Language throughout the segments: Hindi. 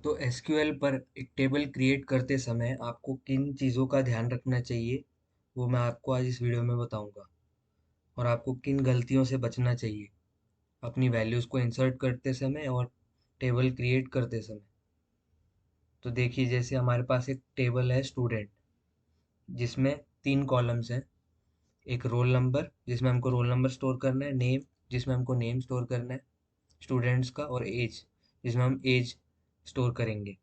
तो एसक्यूएल पर एक टेबल क्रिएट करते समय आपको किन चीज़ों का ध्यान रखना चाहिए, वो मैं आपको आज इस वीडियो में बताऊंगा। और आपको किन गलतियों से बचना चाहिए अपनी वैल्यूज़ को इंसर्ट करते समय और टेबल क्रिएट करते समय। तो देखिए, जैसे हमारे पास एक टेबल है स्टूडेंट, जिसमें 3 कॉलम्स हैं। एक रोल नंबर, जिसमें हमको रोल नंबर स्टोर करना है, नेम, जिसमें हमको नेम स्टोर करना है स्टूडेंट्स का, और एज, जिसमें हम एज स्टोर करेंगे।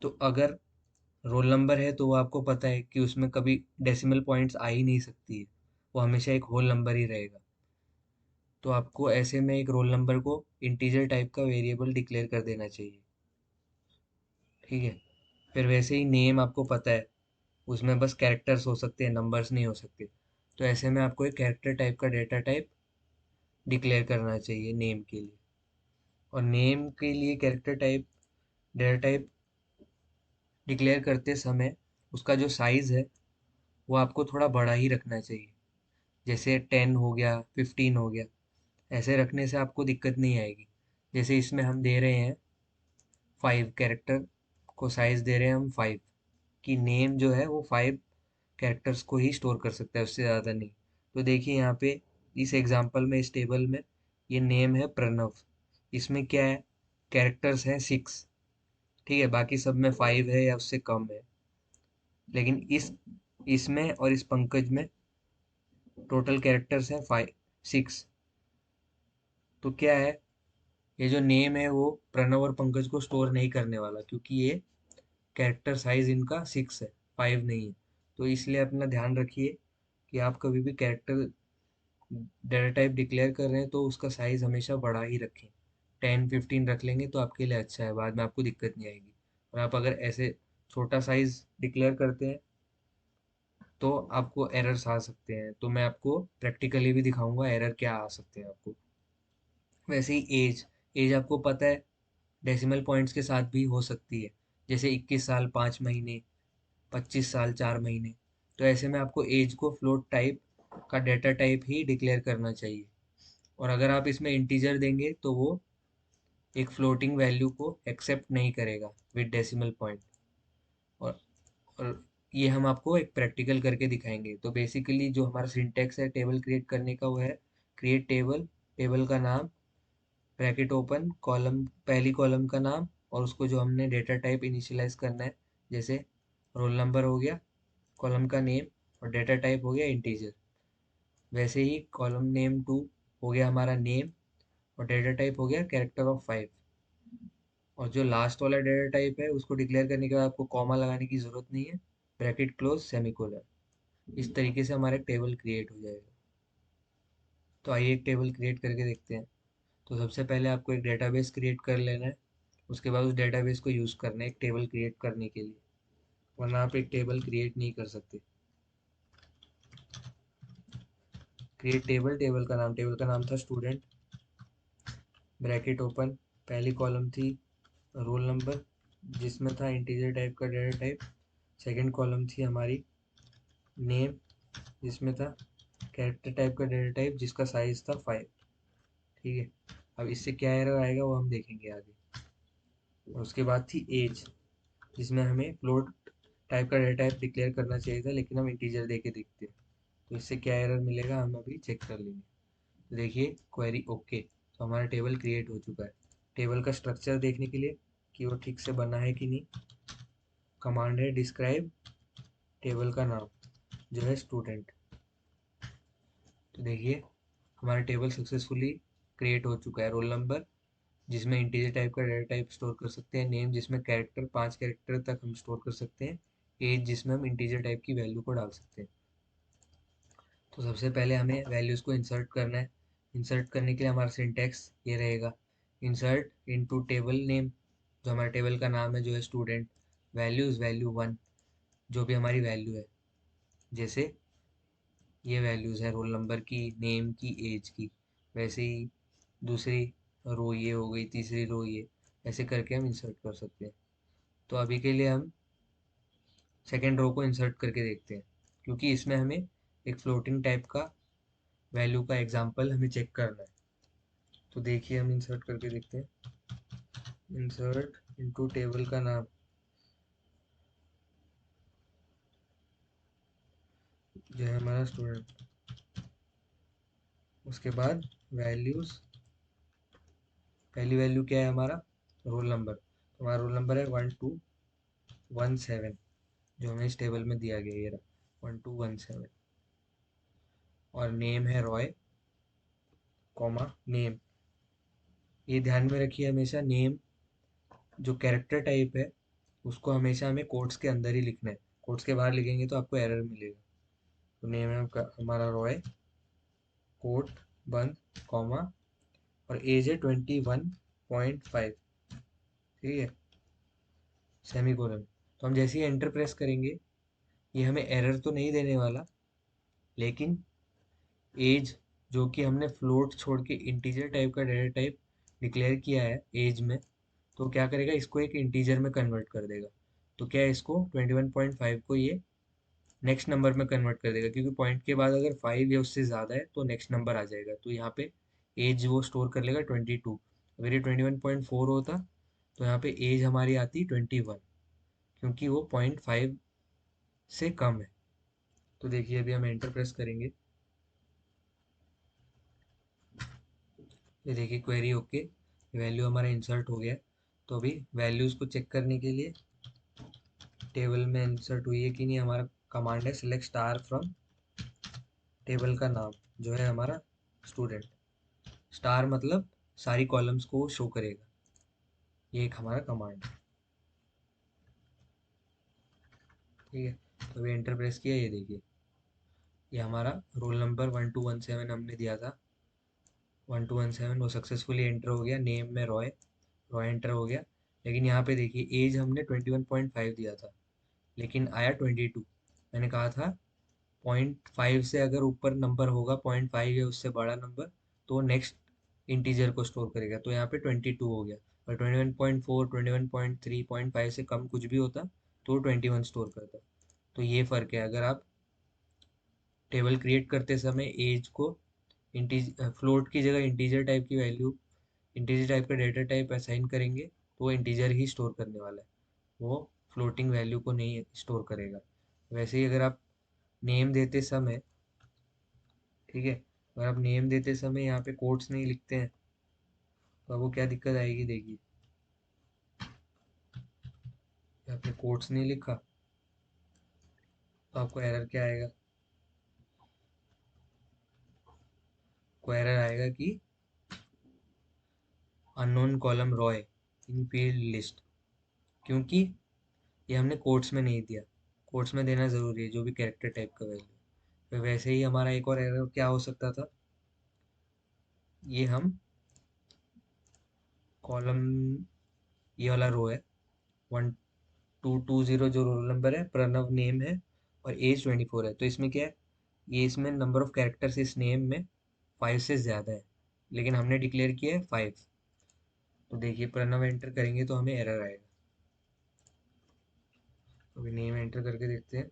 तो अगर रोल नंबर है तो वो आपको पता है कि उसमें कभी डेसिमल पॉइंट्स आ ही नहीं सकती है, वो हमेशा एक होल नंबर ही रहेगा। तो आपको ऐसे में एक रोल नंबर को इंटीजर टाइप का वेरिएबल डिक्लेयर कर देना चाहिए। ठीक है। फिर वैसे ही नेम आपको पता है, उसमें बस कैरेक्टर्स हो सकते हैं, नंबर्स नहीं हो सकते। तो ऐसे में आपको एक कैरेक्टर टाइप का डेटा टाइप डिक्लेयर करना चाहिए नेम के लिए। और नेम के लिए character type data type declare करते समय उसका जो साइज़ है वो आपको थोड़ा बड़ा ही रखना चाहिए। जैसे 10 हो गया, 15 हो गया, ऐसे रखने से आपको दिक्कत नहीं आएगी। जैसे इसमें हम दे रहे हैं 5 कैरेक्टर को, साइज दे रहे हैं हम 5 कि नेम जो है वो 5 कैरेक्टर्स को ही स्टोर कर सकता है, उससे ज़्यादा नहीं। तो देखिए यहाँ पे इस एग्जांपल में, इस टेबल में, ये नेम है प्रणव। इसमें क्या है, कैरेक्टर्स हैं 6। ठीक है, बाकी सब में 5 है या उससे कम है। लेकिन इसमें और इस पंकज में टोटल कैरेक्टर्स हैं 6। तो क्या है, ये जो नेम है वो प्रणव और पंकज को स्टोर नहीं करने वाला, क्योंकि ये कैरेक्टर साइज इनका 6 है, 5 नहीं है। तो इसलिए अपना ध्यान रखिए कि आप कभी भी कैरेक्टर डेटा टाइप डिक्लेयर कर रहे हैं तो उसका साइज हमेशा बड़ा ही रखें। 10-15 रख लेंगे तो आपके लिए अच्छा है, बाद में आपको दिक्कत नहीं आएगी। और आप अगर ऐसे छोटा साइज डिक्लेयर करते हैं तो आपको एरर्स आ सकते हैं। तो मैं आपको प्रैक्टिकली भी दिखाऊंगा एरर क्या आ सकते हैं आपको। वैसे ही एज, एज आपको पता है डेसिमल पॉइंट्स के साथ भी हो सकती है। जैसे 21 साल 5 महीने, 25 साल 4 महीने। तो ऐसे में आपको एज को फ्लोट टाइप का डेटा टाइप ही डिक्लेयर करना चाहिए। और अगर आप इसमें इंटीजर देंगे तो वो एक फ्लोटिंग वैल्यू को एक्सेप्ट नहीं करेगा विद डेसिमल पॉइंट। और और ये हम आपको एक प्रैक्टिकल करके दिखाएंगे। तो बेसिकली जो हमारा सिंटेक्स है टेबल क्रिएट करने का वो है क्रिएट टेबल, टेबल का नाम, ब्रैकेट ओपन, कॉलम, पहली कॉलम का नाम, और उसको जो हमने डेटा टाइप इनिशियलाइज करना है, जैसे रोल नंबर हो गया, कॉलम का नेम, और डेटा टाइप हो गया इंटीजर। वैसे ही कॉलम नेम 2 हो गया हमारा नेम, और डेटा टाइप हो गया कैरेक्टर ऑफ 5। और जो लास्ट वाला डेटा टाइप है उसको डिक्लेयर करने के बाद आपको कॉमा लगाने की ज़रूरत नहीं है, ब्रैकेट क्लोज सेमीकोलन। इस तरीके से हमारा एक टेबल क्रिएट हो जाएगा। तो आइए एक टेबल क्रिएट करके देखते हैं। तो सबसे पहले आपको एक डेटाबेस क्रिएट कर लेना है। उसके बाद उस डेटाबेस को यूज़ करना है एक टेबल क्रिएट करने के लिए, वरना आप एक टेबल क्रिएट नहीं कर सकते। क्रिएट टेबल, टेबल का नाम था स्टूडेंट, ब्रैकेट ओपन, पहली कॉलम थी रोल नंबर जिसमें था इंटीजर टाइप का डेटा टाइप, सेकंड कॉलम थी हमारी नेम जिसमें था कैरेक्टर टाइप का डेटा टाइप जिसका साइज था 5। ठीक है। अब इससे क्या एरर आएगा वो हम देखेंगे आगे। और उसके बाद थी एज, जिसमें हमें फ्लोट टाइप का डेटा टाइप डिक्लेयर करना चाहिए था, लेकिन हम इंटीजर दे के देखते हैं। तो इससे क्या एरर मिलेगा हम अभी चेक कर लेंगे। तो देखिए क्वेरी ओके, तो हमारा टेबल क्रिएट हो चुका है। टेबल का स्ट्रक्चर देखने के लिए कि वो ठीक से बना है कि नहीं, कमांड है डिस्क्राइब टेबल का नाम जो है स्टूडेंट। तो देखिए हमारा टेबल सक्सेसफुली क्रिएट हो चुका है। रोल नंबर जिसमें इंटीजर टाइप का डेटा टाइप स्टोर कर सकते हैं, नेम जिसमें कैरेक्टर 5 कैरेक्टर तक हम स्टोर कर सकते हैं, एज जिसमें हम इंटीजर टाइप की वैल्यू को डाल सकते हैं। तो सबसे पहले हमें वैल्यूज़ को इंसर्ट करना है। इंसर्ट करने के लिए हमारा सिंटेक्स ये रहेगा, इंसर्ट इनटू टेबल नेम, जो हमारे टेबल का नाम है जो है स्टूडेंट, वैल्यूज़ वैल्यू 1, जो भी हमारी वैल्यू है। जैसे ये वैल्यूज़ है रोल नंबर की, नेम की, एज की। वैसे ही दूसरी रो ये हो गई, तीसरी रो ये, ऐसे करके हम इंसर्ट कर सकते हैं। तो अभी के लिए हम सेकेंड रो को इंसर्ट करके देखते हैं, क्योंकि इसमें हमें एक फ्लोटिंग टाइप का वैल्यू का एग्जांपल हमें चेक करना है। तो देखिए हम इंसर्ट करके देखते हैं। इंसर्ट इनटू टेबल का नाम जो है हमारा स्टूडेंट, उसके बाद वैल्यूज, पहली वैल्यू क्या है हमारा रोल नंबर, तो हमारा रोल नंबर है 1217 जो हमें इस टेबल में दिया गया, ये रहा 1217। और नेम है रॉय, कॉमा नेम, ये ध्यान में रखिए हमेशा, नेम जो कैरेक्टर टाइप है उसको हमेशा हमें कोट्स के अंदर ही लिखना है, कोट्स के बाहर लिखेंगे तो आपको एरर मिलेगा। तो नेम है हमारा रॉय, कोट बंद, कॉमा, और एज है 21.5, ठीक है, सेमी कोलन। तो हम जैसे ही एंटर प्रेस करेंगे ये हमें एरर तो नहीं देने वाला, लेकिन एज जो कि हमने फ्लोट छोड़ के इंटीजर टाइप का डेटा टाइप डिक्लेयर किया है एज में, तो क्या करेगा इसको एक इंटीजर में कन्वर्ट कर देगा। तो क्या है, इसको 21.5 को ये नेक्स्ट नंबर में कन्वर्ट कर देगा, क्योंकि पॉइंट के बाद अगर 5 या उससे ज़्यादा है तो नेक्स्ट नंबर आ जाएगा। तो यहाँ पे एज वो स्टोर कर लेगा 22। अगर ये 21.4 होता तो यहाँ पे एज हमारी आती 21, क्योंकि वो 0.5 से कम है। तो देखिए अभी हम एंटर प्रेस करेंगे, ये देखिए क्वेरी ओके, वैल्यू हमारा इंसर्ट हो गया। तो अभी वैल्यूज़ को चेक करने के लिए टेबल में इंसर्ट हुई है कि नहीं, हमारा कमांड है सिलेक्ट स्टार फ्रॉम टेबल का नाम जो है हमारा स्टूडेंट। स्टार मतलब सारी कॉलम्स को शो करेगा, ये एक हमारा कमांड है, ठीक है। तो अभी एंटर प्रेस किया, ये देखिए ये हमारा रोल नंबर 1217 हमने दिया था, 1217 वो सक्सेसफुली एंटर हो गया। नेम में रॉय, रॉय एंटर हो गया। लेकिन यहाँ पे देखिए एज हमने 21.5 दिया था, लेकिन आया 22। मैंने कहा था 0.5 से अगर ऊपर नंबर होगा, 0.5 या उससे बड़ा नंबर, तो नेक्स्ट इंटीजर को स्टोर करेगा। तो यहाँ पे 22 हो गया। और 21.4, 21.3, 0.5 से कम कुछ भी होता तो 21 स्टोर करता। तो ये फ़र्क है, अगर आप टेबल क्रिएट करते समय एज को इंटीज फ्लोट की जगह इंटीजर टाइप की वैल्यू, इंटीजर टाइप का डेटा टाइप असाइन करेंगे तो वो इंटीजर ही स्टोर करने वाला है, वो फ्लोटिंग वैल्यू को नहीं स्टोर करेगा। वैसे ही अगर आप नेम देते समय, ठीक है, अगर आप नेम देते समय यहाँ पे कोट्स नहीं लिखते हैं तो आपको क्या दिक्कत आएगी, देखिए आपने कोट्स नहीं लिखा तो आपको एरर क्या आएगा, को एरर आएगा कि अननोन कॉलम रॉय इन फील्ड लिस्ट, क्योंकि ये हमने कोट्स में नहीं दिया। कोट्स में देना ज़रूरी है जो भी कैरेक्टर टाइप का वैल्यू। तो वैसे ही हमारा एक और एरर क्या हो सकता था, ये हम कॉलम, ये वाला रो है 1220 जो रोल नंबर है, प्रणव नेम है, और एज 24 है। तो इसमें क्या है, ये इसमें नंबर ऑफ कैरेक्टर्स इस नेम में 5 से ज़्यादा है, लेकिन हमने डिक्लेयर किया है 5। तो देखिए प्रणव एंटर करेंगे तो हमें एरर आएगा। अभी नेम एंटर करके देखते हैं,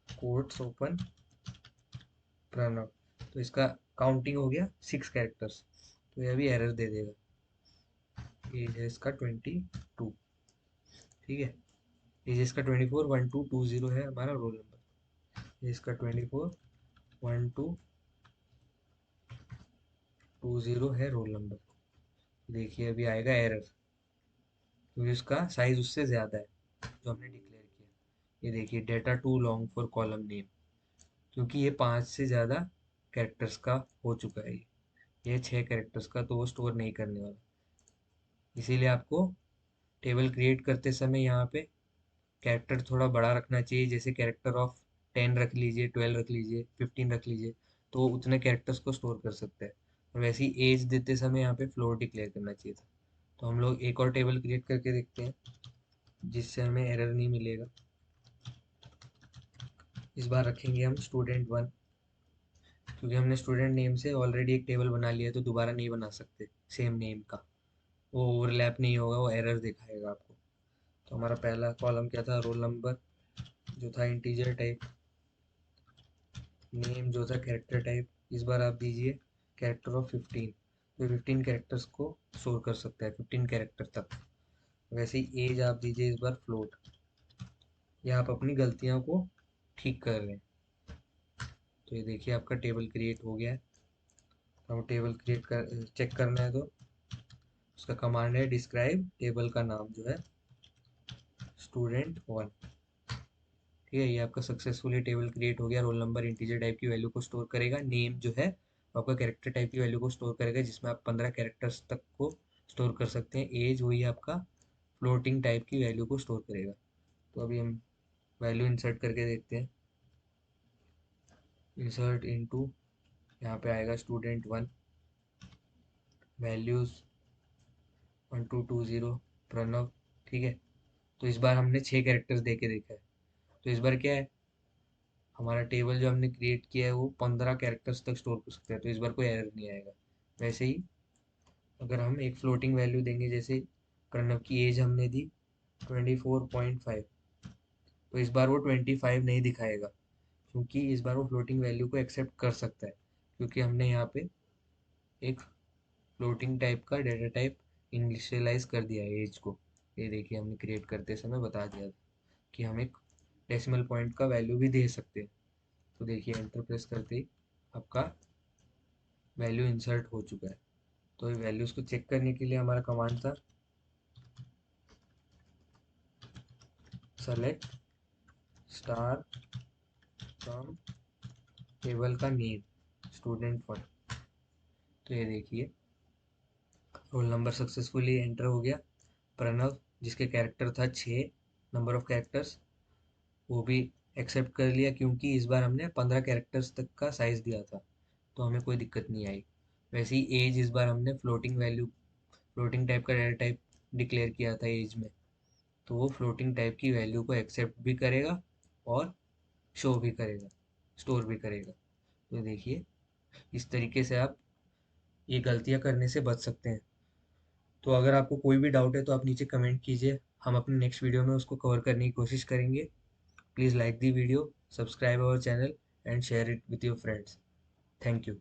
कोट्स ओपन प्रणव, तो इसका काउंटिंग हो गया 6 कैरेक्टर्स, तो ये भी एरर दे देगा। एज है इसका 22, ठीक है। एज इसका 24, 1220 है हमारा रोल नंबर, एज इसका 24, 1220 है रोल नंबर। देखिए अभी आएगा एरर, क्योंकि उसका साइज उससे ज़्यादा है जो हमने डिक्लेयर किया। ये देखिए data too long for column name, क्योंकि ये 5 से ज़्यादा कैरेक्टर्स का हो चुका है, ये 6 कैरेक्टर्स का, तो वो स्टोर नहीं करने वाला। इसीलिए आपको टेबल क्रिएट करते समय यहाँ पे कैरेक्टर थोड़ा बड़ा रखना चाहिए, जैसे कैरेक्टर ऑफ 10 रख लीजिए, 12 रख लीजिए, 15 रख लीजिए, तो वो उतने कैरेक्टर्स को स्टोर कर सकता है। और वैसे ही एज देते समय यहाँ पे फ्लोर डिक्लेयर करना चाहिए था। तो हम लोग एक और टेबल क्रिएट करके देखते हैं जिससे हमें एरर नहीं मिलेगा। इस बार रखेंगे हम स्टूडेंट 1, क्योंकि हमने स्टूडेंट नेम से ऑलरेडी एक टेबल बना लिया है तो दोबारा नहीं बना सकते सेम नेम का, वो ओवरलैप नहीं होगा, वो एरर दिखाएगा आपको। तो हमारा पहला कॉलम क्या था, रोल नंबर जो था इंटीजर टाइप, नेम जो था कैरेक्टर टाइप, इस बार आप दीजिए कैरेक्टर ऑफ 15। तो 15 कैरेक्टर्स को स्टोर कर सकता है, 15 कैरेक्टर तक। वैसे ही एज आप दीजिए इस बार फ्लोट। या आप अपनी गलतियों को ठीक कर रहे हैं। तो ये देखिए आपका टेबल क्रिएट हो गया है। तो हम टेबल क्रिएट कर चेक करना है तो उसका कमांड है डिस्क्राइब टेबल का नाम जो है स्टूडेंट वन। ठीक है, ये आपका सक्सेसफुली टेबल क्रिएट हो गया। रोल नंबर इंटीजर टाइप की वैल्यू को स्टोर करेगा। नेम जो है वो आपका कैरेक्टर टाइप की वैल्यू को स्टोर करेगा, जिसमें आप 15 कैरेक्टर्स तक को स्टोर कर सकते हैं। एज वही आपका फ्लोटिंग टाइप की वैल्यू को स्टोर करेगा। तो अभी हम वैल्यू इंसर्ट करके देखते हैं। इंसर्ट इनटू, यहाँ पे आएगा स्टूडेंट वन, वैल्यूज 1220 प्रणव। ठीक है, तो इस बार हमने 6 कैरेक्टर्स दे के देखा है। तो इस बार क्या है, हमारा टेबल जो हमने क्रिएट किया है वो 15 कैरेक्टर्स तक स्टोर कर सकते हैं। तो इस बार कोई एरर नहीं आएगा। वैसे ही अगर हम एक फ्लोटिंग वैल्यू देंगे, जैसे प्रणव की एज हमने दी 24.5, तो इस बार वो 25 नहीं दिखाएगा, क्योंकि इस बार वो फ्लोटिंग वैल्यू को एक्सेप्ट कर सकता है, क्योंकि हमने यहाँ पे एक फ्लोटिंग टाइप का डेटा टाइप इनिशियलाइज कर दिया है एज को। ये देखिए हमने क्रिएट करते समय बता दिया था कि हम एक डेसिमल पॉइंट का वैल्यू भी दे सकते हैं। तो देखिए एंटर प्रेस करते ही आपका वैल्यू इंसर्ट हो चुका है। तो ये वैल्यूज को चेक करने के लिए हमारा कमांड था सेलेक्ट स्टार फ्रॉम टेबल का नेम स्टूडेंट वन। तो ये देखिए रोल नंबर सक्सेसफुली एंटर हो गया। प्रणव जिसके कैरेक्टर था 6 नंबर ऑफ कैरेक्टर्स, वो भी एक्सेप्ट कर लिया, क्योंकि इस बार हमने 15 कैरेक्टर्स तक का साइज दिया था, तो हमें कोई दिक्कत नहीं आई। वैसे ही एज इस बार हमने फ्लोटिंग वैल्यू, फ्लोटिंग टाइप का डेटा टाइप डिक्लेयर किया था एज में, तो वो फ्लोटिंग टाइप की वैल्यू को एक्सेप्ट भी करेगा और शो भी करेगा, स्टोर भी करेगा। तो देखिए इस तरीके से आप ये गलतियां करने से बच सकते हैं। तो अगर आपको कोई भी डाउट है तो आप नीचे कमेंट कीजिए, हम अपने नेक्स्ट वीडियो में उसको कवर करने की कोशिश करेंगे। Please like the video, subscribe our channel and share it with your friends. Thank you.